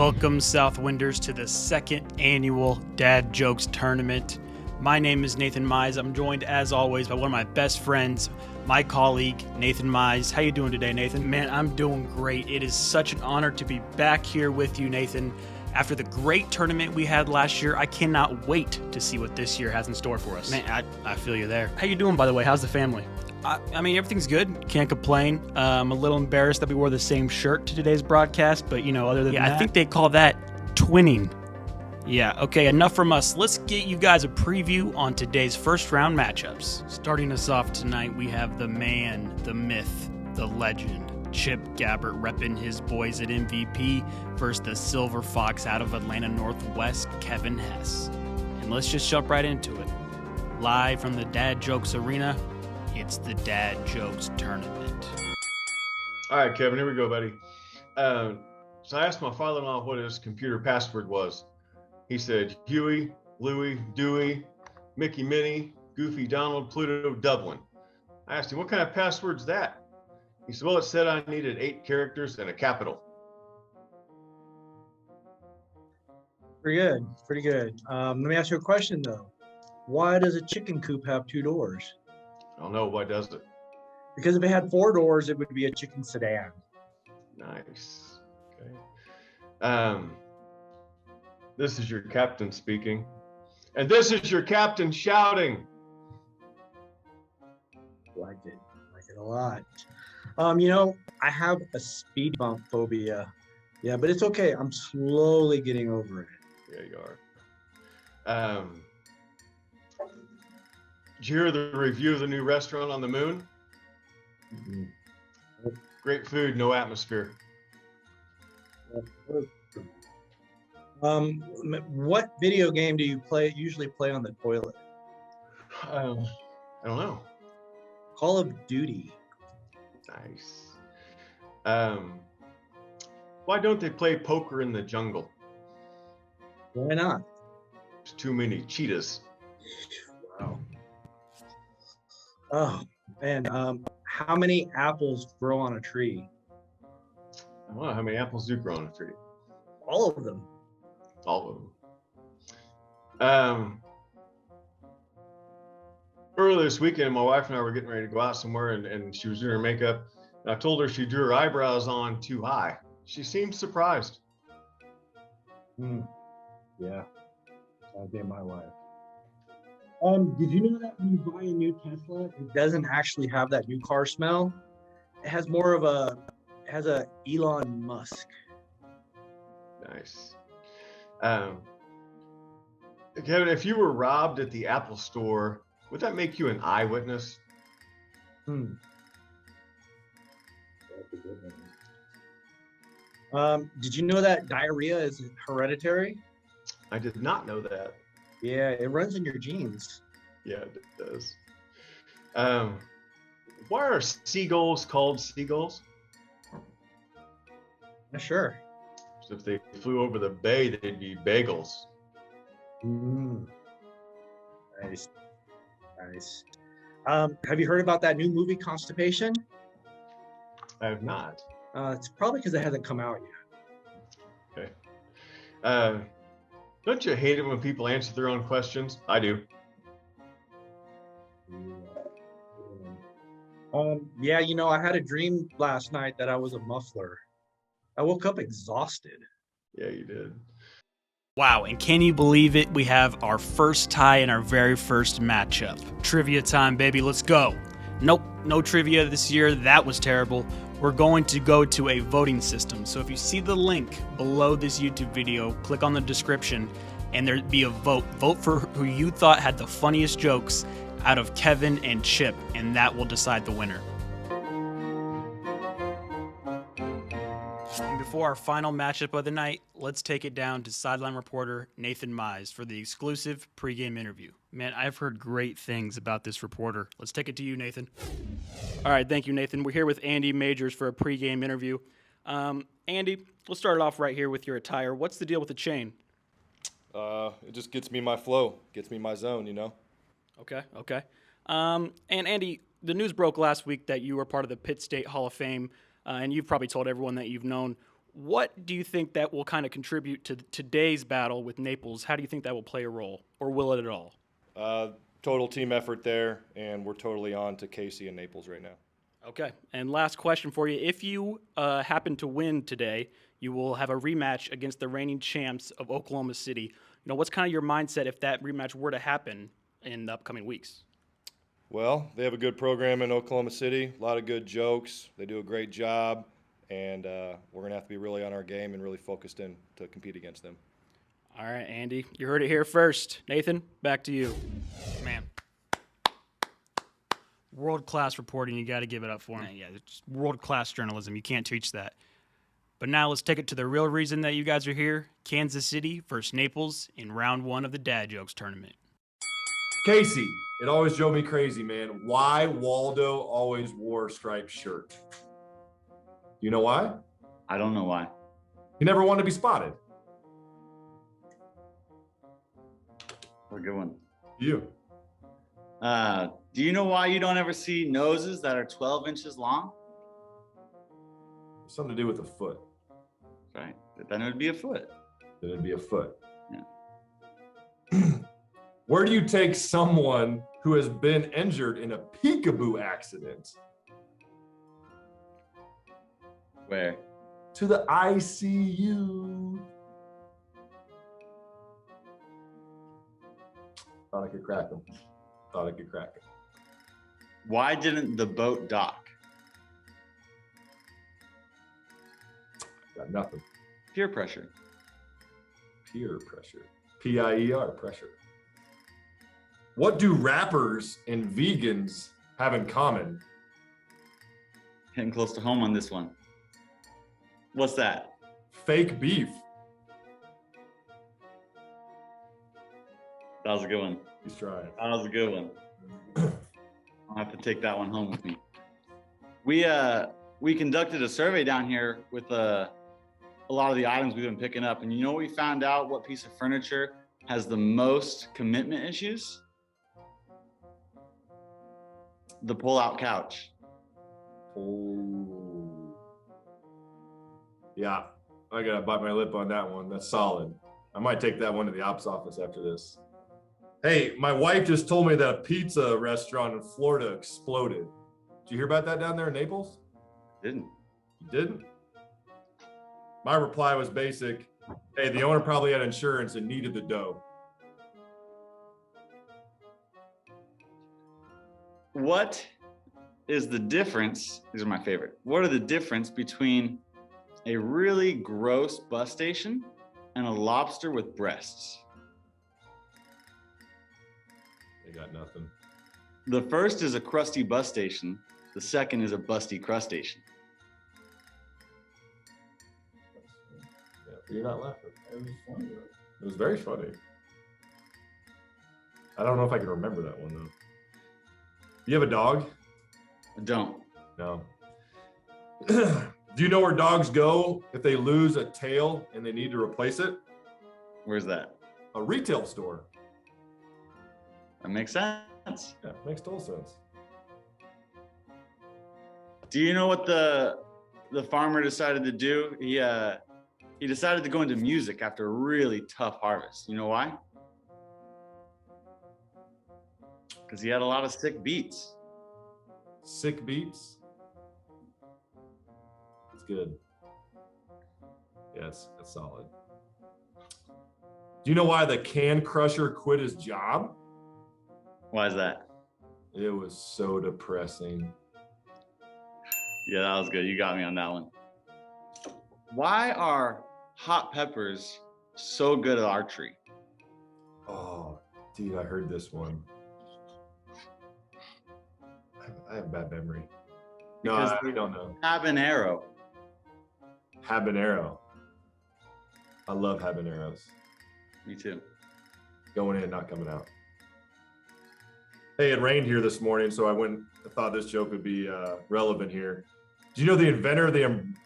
Welcome, Southwinders, to the second annual Dad Jokes Tournament. My name is Nathan Mize. I'm joined, as always, by one of my best friends, my colleague, Nathan Mize. How you doing today, Nathan? Man, I'm doing great. It is such an honor to be back here with you, Nathan. After the great tournament we had last year, I cannot wait to see what this year has in store for us. Man, I feel you there. How you doing, by the way? How's the family? I mean, everything's good. Can't complain. I'm a little embarrassed that we wore the same shirt to today's broadcast, but, other than that, I think they call that twinning. Yeah, okay, enough from us. Let's get you guys a preview on today's first round matchups. Starting us off tonight, we have the man, the myth, the legend, Chip Gabbert repping his boys at MVP versus the Silver Fox out of Atlanta Northwest, Kevin Hess. And let's just jump right into it. Live from the Dad Jokes Arena, it's the Dad Jokes Tournament. All right, Kevin, here we go, buddy. So I asked my father-in-law what his computer password was. He said, Huey, Louie, Dewey, Mickey, Minnie, Goofy, Donald, Pluto, Dublin. I asked him, what kind of password's that? He said, well, it said I needed 8 characters and a capital. Pretty good. Let me ask you a question, though. Why does a chicken coop have 2 doors? I don't know. Why does it? Because if it had 4 doors, it would be a chicken sedan. Nice. Okay. This is your captain speaking. And this is your captain shouting. Like it a lot. I have a speed bump phobia. Yeah, but it's okay. I'm slowly getting over it. Yeah, you are. Did you hear the review of the new restaurant on the moon? Mm-hmm. Great food, no atmosphere. What video game do you usually play on the toilet? I don't know. Call of Duty. Nice. Why don't they play poker in the jungle? Why not? There's too many cheetahs. Wow. Oh, and how many apples grow on a tree? I don't know how many apples do grow on a tree. All of them. All of them. Earlier this weekend, my wife and I were getting ready to go out somewhere, and she was doing her makeup. And I told her she drew her eyebrows on too high. She seemed surprised. Yeah, that'd be my wife. Did you know that when you buy a new Tesla, it doesn't actually have that new car smell? It has more of a Elon Musk. Nice. Kevin, if you were robbed at the Apple store, would that make you an eyewitness? That's a good one. Did you know that diarrhea is hereditary? I did not know that. Yeah, it runs in your genes. Yeah, it does. Why are seagulls called seagulls? Yeah, sure. So if they flew over the bay, they'd be bagels. Nice. Have you heard about that new movie, Constipation? I have not. It's probably because it hasn't come out yet. Okay. Don't you hate it when people answer their own questions? I do. Yeah, I had a dream last night that I was a muffler. I woke up exhausted. Yeah, you did. Wow, and can you believe it? We have our first tie in our very first matchup. Trivia time, baby, let's go. Nope, no trivia this year. That was terrible. We're going to go to a voting system. So if you see the link below this YouTube video, click on the description and there'd be a vote. Vote for who you thought had the funniest jokes out of Kevin and Chip, and that will decide the winner. And before our final matchup of the night, let's take it down to sideline reporter Nathan Mize for the exclusive pregame interview. Man, I've heard great things about this reporter. Let's take it to you, Nathan. All right, thank you, Nathan. We're here with Andy Majors for a pregame interview. Andy, we'll start it off right here with your attire. What's the deal with the chain? It just gets me my flow, gets me my zone, Okay. And Andy, the news broke last week that you were part of the Pitt State Hall of Fame, and you've probably told everyone that you've known. What do you think that will kind of contribute to today's battle with Naples? How do you think that will play a role, or will it at all? Total team effort there, and we're totally on to Casey and Naples right now. Okay. And last question for you. If you happen to win today, you will have a rematch against the reigning champs of Oklahoma City. What's kind of your mindset if that rematch were to happen in the upcoming weeks? Well, they have a good program in Oklahoma City, a lot of good jokes. They do a great job, and we're going to have to be really on our game and really focused in to compete against them. All right, Andy, you heard it here first. Nathan, back to you. Man. World-class reporting, you got to give it up for him. Yeah, it's world-class journalism. You can't teach that. But now let's take it to the real reason that you guys are here. Kansas City versus Naples in round 1 of the Dad Jokes Tournament. Casey, it always drove me crazy, man. Why Waldo always wore a striped shirt? Do you know why? I don't know why. He never wanted to be spotted. What a good one. You. Do you know why you don't ever see noses that are 12 inches long? Something to do with the foot. Right. Then it would be a foot. Then it'd be a foot. Yeah. Where do you take someone who has been injured in a peekaboo accident? Where? To the ICU. Thought I could crack him. Why didn't the boat dock? Got nothing. Peer pressure. Peer pressure. P-I-E-R, pressure. What do rappers and vegans have in common? Hitting close to home on this one. What's that? Fake beef. That was a good one. He's trying. That was a good one. I'll have to take that one home with me. We conducted a survey down here with a lot of the items we've been picking up, and you know what we found out? What piece of furniture has the most commitment issues? The pull-out couch. Oh. Yeah, I gotta bite my lip on that one. That's solid. I might take that one to the ops office after this. Hey, my wife just told me that a pizza restaurant in Florida exploded. Did you hear about that down there in Naples? Didn't. You didn't? My reply was basic. Hey, the owner probably had insurance and needed the dough. What is the difference? These are my favorite. What are the difference between a really gross bus station and a lobster with breasts? They got nothing. The first is a crusty bus station. The second is a busty crustacean. Yeah, you're not laughing. It was funny. It was very funny. I don't know if I can remember that one though. You have a dog? I don't. No. Do you know where dogs go if they lose a tail and they need to replace it? Where's that? A retail store. That makes sense. Yeah, makes total sense. Do you know what the farmer decided to do? He decided to go into music after a really tough harvest. You know why? Because he had a lot of sick beats. Sick beats. It's good. Yes, that's solid. Do you know why the can crusher quit his job? Why is that? It was so depressing. Yeah, that was good. You got me on that one. Why are hot peppers so good at archery? Oh, dude, I heard this one. I have bad memory. No, Because I don't know. Habanero. Habanero. I love habaneros. Me too. Going in, not coming out. Hey, it rained here this morning, so I thought this joke would be relevant here. Do you know the inventor of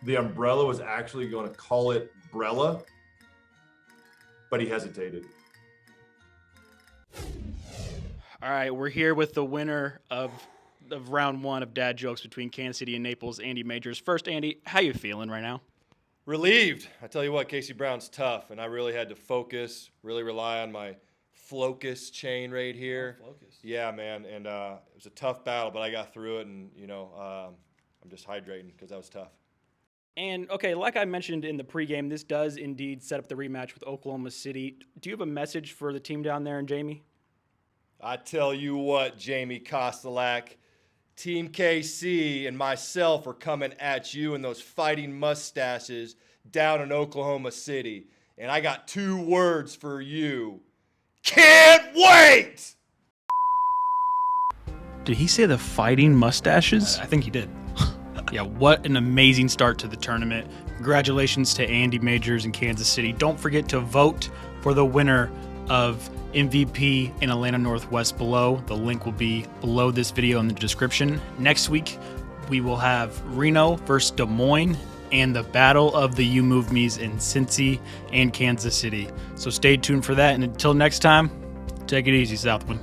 the umbrella was actually going to call it Brella? But he hesitated. All right, we're here with the winner of round 1 of Dad Jokes between Kansas City and Naples, Andy Majors. First, Andy, how you feeling right now? Relieved. I tell you what, Casey Brown's tough, and I really had to focus, really rely on my Flocus chain right here. Focus. Yeah, man, and it was a tough battle, but I got through it, and I'm just hydrating because that was tough. And okay, like I mentioned in the pregame, this does indeed set up the rematch with Oklahoma City. Do you have a message for the team down there, and Jamie? I tell you what, Jamie Kostelak, Team KC and myself are coming at you and those fighting mustaches down in Oklahoma City. And I got 2 words for you. Can't wait! Did he say the fighting mustaches? I think he did. Yeah, what an amazing start to the tournament. Congratulations to Andy Majors in Kansas City. Don't forget to vote for the winner of MVP in Atlanta Northwest below. The link will be below this video in the description. Next week, we will have Reno versus Des Moines and the Battle of the You Move Me's in Cincy and Kansas City. So stay tuned for that. And until next time, take it easy, Southwind.